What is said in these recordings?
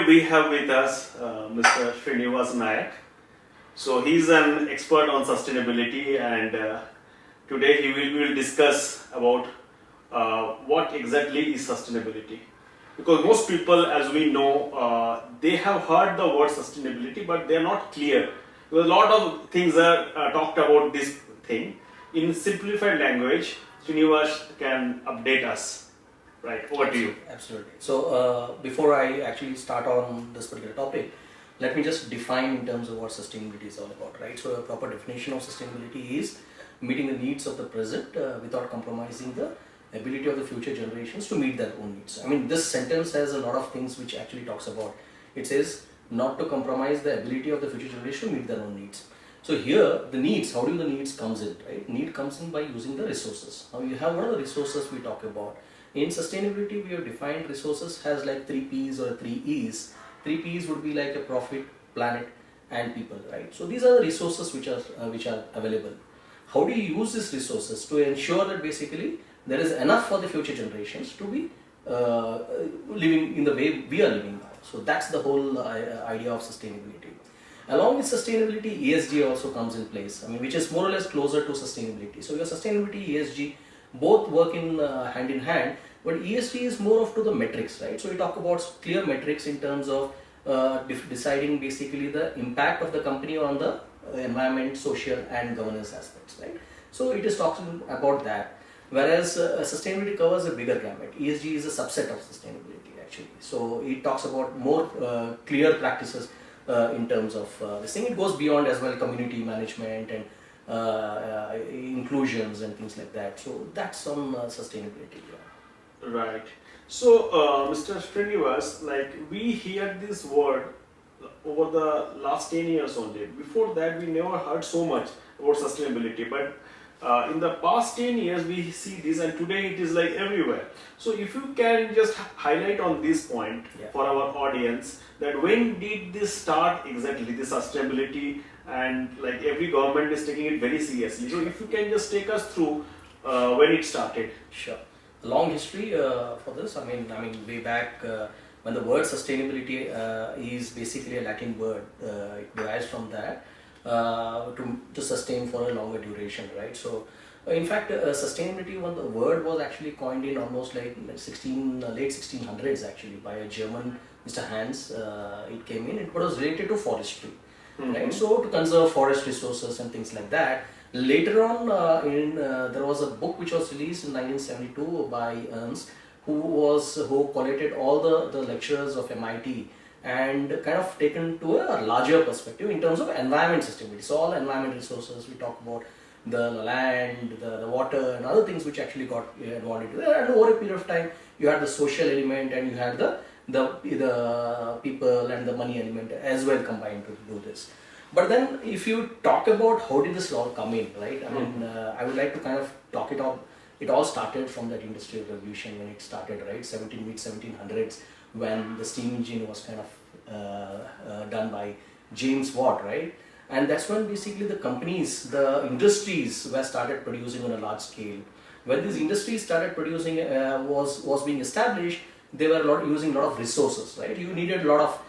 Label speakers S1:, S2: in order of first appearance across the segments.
S1: we have with us Mr. Srinivas Nayak. So he's an expert on sustainability, and today we will discuss about what exactly is sustainability. Because most people, as we know, they have heard the word sustainability, but they are not clear. Because a lot of things are talked about this thing in simplified language. Srinivas can update us. Right, over to you.
S2: Absolutely. So before I actually start on this particular topic, let me just define in terms of what sustainability is all about, right? So a proper definition of sustainability is meeting the needs of the present without compromising the ability of the future generations to meet their own needs. I mean, this sentence has a lot of things which actually talks about. It says not to compromise the ability of the future generation to meet their own needs. So here, the needs, how do the needs comes in, right? Need comes in by using the resources. Now you have one of the resources we talk about. In sustainability, we have defined resources as like 3 P's or 3 E's. 3 P's would be like a profit, planet, and people, right? So these are the resources which are available. How do you use these resources to ensure that basically there is enough for the future generations to be living in the way we are living now? So that's the whole idea of sustainability. Along with sustainability, ESG also comes in place. I mean, which is more or less closer to sustainability. So your sustainability, ESG, both work in hand, but ESG is more of to the metrics, right? So we talk about clear metrics in terms of deciding basically the impact of the company on the environment, social and governance aspects, right? So it is talking about that, whereas sustainability covers a bigger gamut. ESG is a subset of sustainability actually. So it talks about more clear practices in terms of this thing. It goes beyond as well community management and inclusions and things like that. So that's some sustainability. Yeah.
S1: Right. So, Mr. Srinivas, like we hear this word over the last 10 years only. Before that, we never heard so much about sustainability. But in the past 10 years, we see this, and today it is like everywhere. So, if you can just highlight on this point for our audience, that when did this start exactly, the sustainability, and like every government is taking it very seriously. So, if you can just take us through when it started.
S2: Sure. A long history for this. I mean, way back when the word sustainability is basically a Latin word. It derives from that to sustain for a longer duration, right? So, in fact, sustainability, the word was actually coined in almost like late 1600s actually by a German, Mr. Hans. It came in. It was related to forestry, right? So to conserve forest resources and things like that. Later on, there was a book which was released in 1972 by Ernst, who collated all the lecturers of MIT and kind of taken to a larger perspective in terms of environment sustainability. So all environment resources, we talk about the land, the water and other things which actually got involved into it. And over a period of time, you had the social element and you had the people and the money element as well combined to do this. But then if you talk about how did this all come in, right? I mean, I would like to kind of talk it out. It all started from that industrial revolution when it started, right? Mid-1700s, when the steam engine was kind of done by James Watt, right? And that's when basically the companies, the industries were started producing on a large scale. When these industries started producing, was being established, they were using a lot of resources, right? You needed a lot of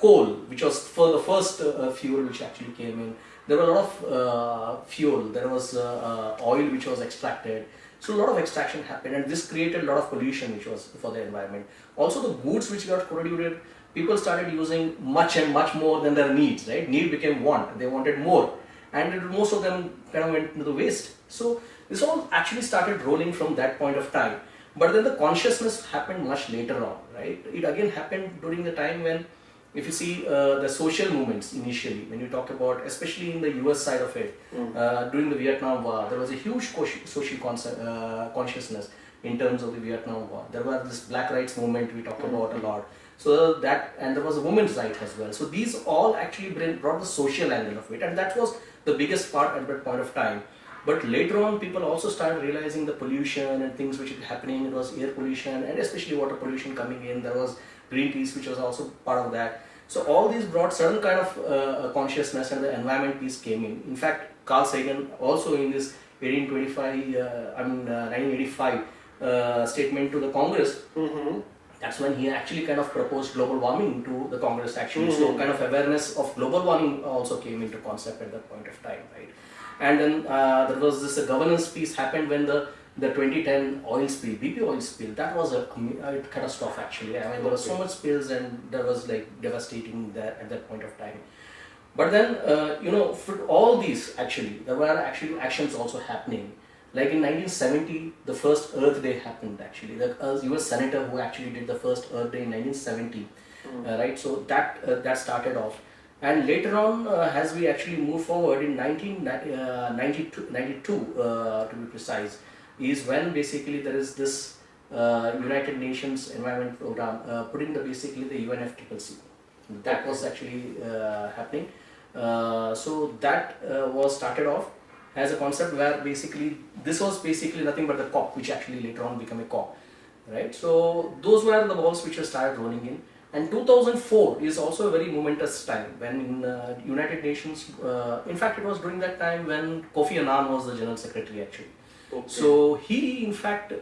S2: coal, which was for the first fuel which actually came in. There were a lot of fuel, there was oil which was extracted. So a lot of extraction happened, and this created a lot of pollution which was for the environment. Also the goods which got produced, people started using much and much more than their needs, right? Need became want, they wanted more. And most of them kind of went into the waste. So this all actually started rolling from that point of time. But then the consciousness happened much later on, right? It again happened during the time when, if you see the social movements initially, when you talk about, especially in the US side of it, during the Vietnam War, there was a huge social consciousness in terms of the Vietnam War. There was this black rights movement we talk about a lot. So that, and there was a women's right as well. So these all actually brought the social angle of it, and that was the biggest part at that point of time. But later on, people also started realizing the pollution and things which were happening. It was air pollution and especially water pollution coming in. There was Greenpeace, which was also part of that. So all these brought certain kind of consciousness, and the environment piece came in. In fact, Carl Sagan also in this 1985 statement to the Congress, That's when he actually kind of proposed global warming to the Congress actually. So kind of awareness of global warming also came into concept at that point of time, right? And then there was this governance piece happened when the 2010 oil spill, BP oil spill, that was a catastrophe actually. I mean, there was so much spills and there was like devastating there at that point of time. But then, for all these actually, there were actually actions also happening. Like in 1970, the first Earth Day happened actually. The US Senator who actually did the first Earth Day in 1970, right? So that started off. And later on, as we actually move forward in 1992, to be precise, is when basically there is this United Nations Environment Program putting basically the UNFCCC. That was actually happening. So that was started off as a concept where basically this was basically nothing but the COP, which actually later on became a COP, right? So those were the balls which were started rolling in. And 2004 is also a very momentous time when in United Nations, in fact it was during that time when Kofi Annan was the General Secretary actually. Okay. So he in fact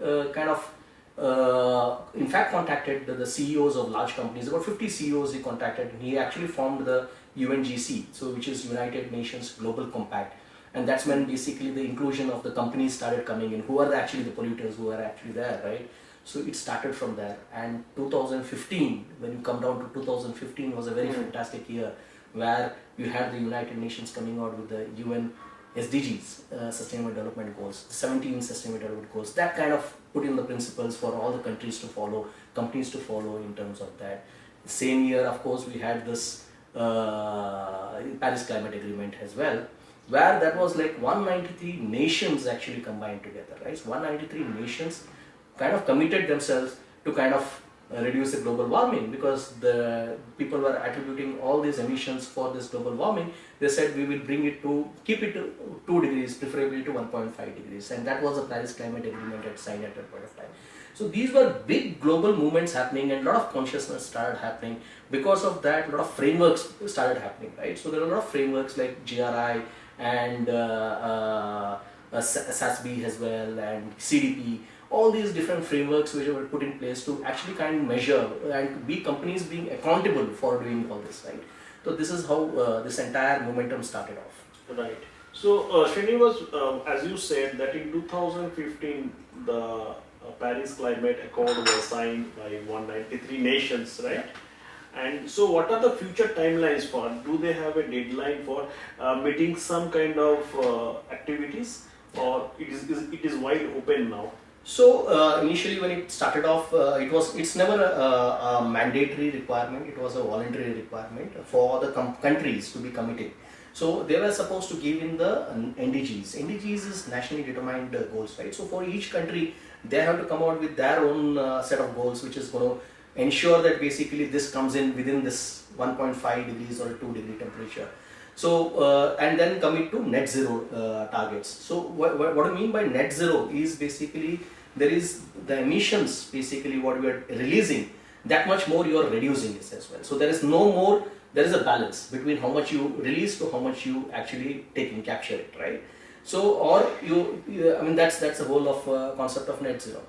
S2: contacted the CEOs of large companies, about 50 CEOs he contacted, and he actually formed the UNGC, so which is United Nations Global Compact. And that's when basically the inclusion of the companies started coming in, who are actually the polluters who are actually there, right? So it started from there. And 2015, when you come down to 2015, was a very fantastic year where you had the United Nations coming out with the UN SDGs, Sustainable Development Goals, 17 Sustainable Development Goals. That kind of put in the principles for all the countries to follow, companies to follow in terms of that. Same year, of course, we had this Paris Climate Agreement as well, where that was like 193 nations actually combined together, right? So 193 nations kind of committed themselves to kind of reduce the global warming, because the people were attributing all these emissions for this global warming. They said we will keep it to 2 degrees, preferably to 1.5 degrees, and that was the Paris Climate Agreement that signed at that point of time. So these were big global movements happening, and a lot of consciousness started happening. Because of that, a lot of frameworks started happening, right? So there are a lot of frameworks like GRI and SASB as well, and CDP. All these different frameworks which were put in place to actually kind of measure and be companies being accountable for doing all this, right? So this is how this entire momentum started off.
S1: Right. So Srinivas, as you said that in 2015 the Paris Climate Accord was signed by 193 nations, right? Yeah. And so what are the future timelines for? Do they have a deadline for meeting some kind of activities, or it is wide open now?
S2: So initially when it started off, it's never a mandatory requirement. It was a voluntary requirement for the countries to be committed. So they were supposed to give in the NDGs. NDGs is nationally determined goals, right? So for each country, they have to come out with their own set of goals, which is going to ensure that basically this comes in within this 1.5 degrees or 2 degree temperature. So and then commit to net zero targets. So what I mean by net zero is basically there is the emissions, basically what we are releasing, that much more you are reducing it as well. So there is no more, there is a balance between how much you release to how much you actually take and capture it, right? So or I mean that's the whole of concept of net zero.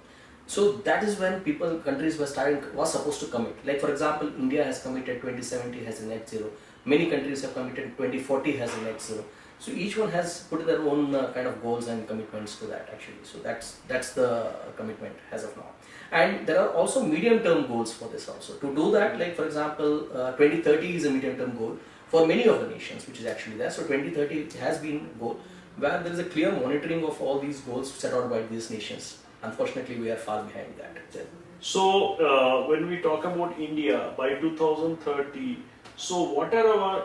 S2: So that is when countries was supposed to commit. Like for example, India has committed 2070 has a net zero. Many countries have committed 2040 has a net zero. So each one has put their own kind of goals and commitments to that actually. So that's the commitment as of now. And there are also medium-term goals for this also. To do that, like for example, 2030 is a medium-term goal for many of the nations, which is actually there. So 2030 has been a goal where there is a clear monitoring of all these goals set out by these nations. Unfortunately, we are far behind that.
S1: So when we talk about India by 2030, so what are our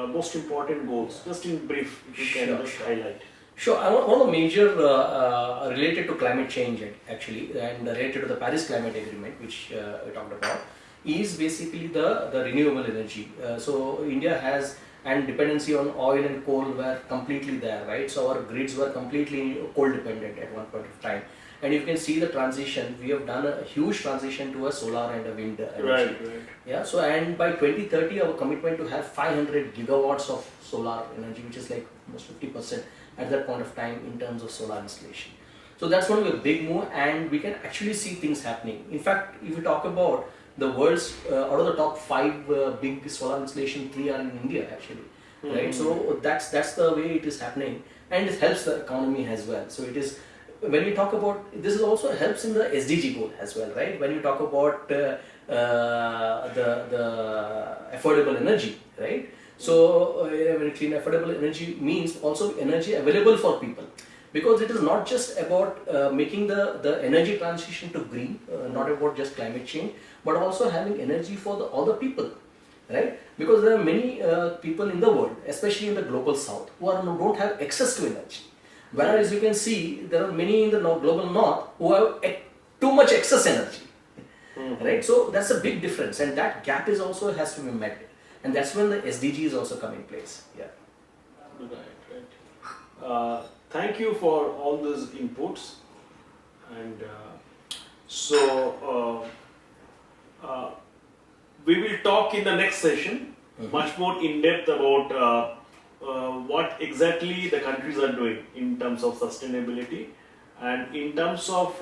S1: most important goals? Just in brief, if you can just highlight.
S2: Sure. One of the major related to climate change actually, and related to the Paris Climate Agreement, which we talked about, is basically the renewable energy. So India has, and dependency on oil and coal were completely there, right? So our grids were completely coal dependent at one point of time. And you can see the transition. We have done a huge transition to a solar and a wind energy.
S1: Right.
S2: Yeah. So and by 2030, our commitment to have 500 gigawatts of solar energy, which is like almost 50% at that point of time in terms of solar installation. So that's going to be a big move, and we can actually see things happening. In fact, if you talk about the world's out of the top 5 big solar installation, 3 are in India actually, right? So that's the way it is happening, and it helps the economy as well. So it is, when we talk about this, is also helps in the SDG goal as well, right? When you talk about the affordable energy, right? So when clean affordable energy means also energy available for people, because it is not just about making the energy transition to green, not about just climate change, but also having energy for all the people, right? Because there are many people in the world, especially in the global south, who don't have access to energy. Whereas you can see there are many in the global north who have too much excess energy, right? So that's a big difference, and that gap is also has to be met, and that's when the SDGs also come in place. Yeah.
S1: Right. Thank you for all those inputs, and we will talk in the next session much more in depth about what exactly the countries are doing in terms of sustainability and in terms of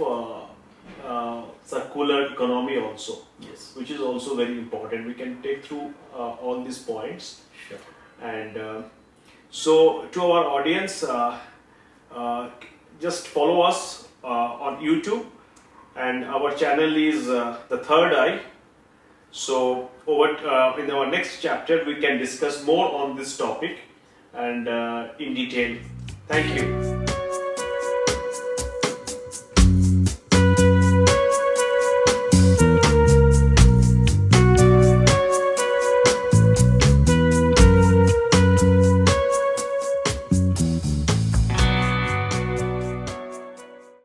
S1: circular economy also.
S2: Yes.
S1: Which is also very important. We can take through all these points.
S2: Sure.
S1: And so to our audience, just follow us on YouTube, and our channel is The Third Eye. So in our next chapter we can discuss more on this topic and in detail. Thank you.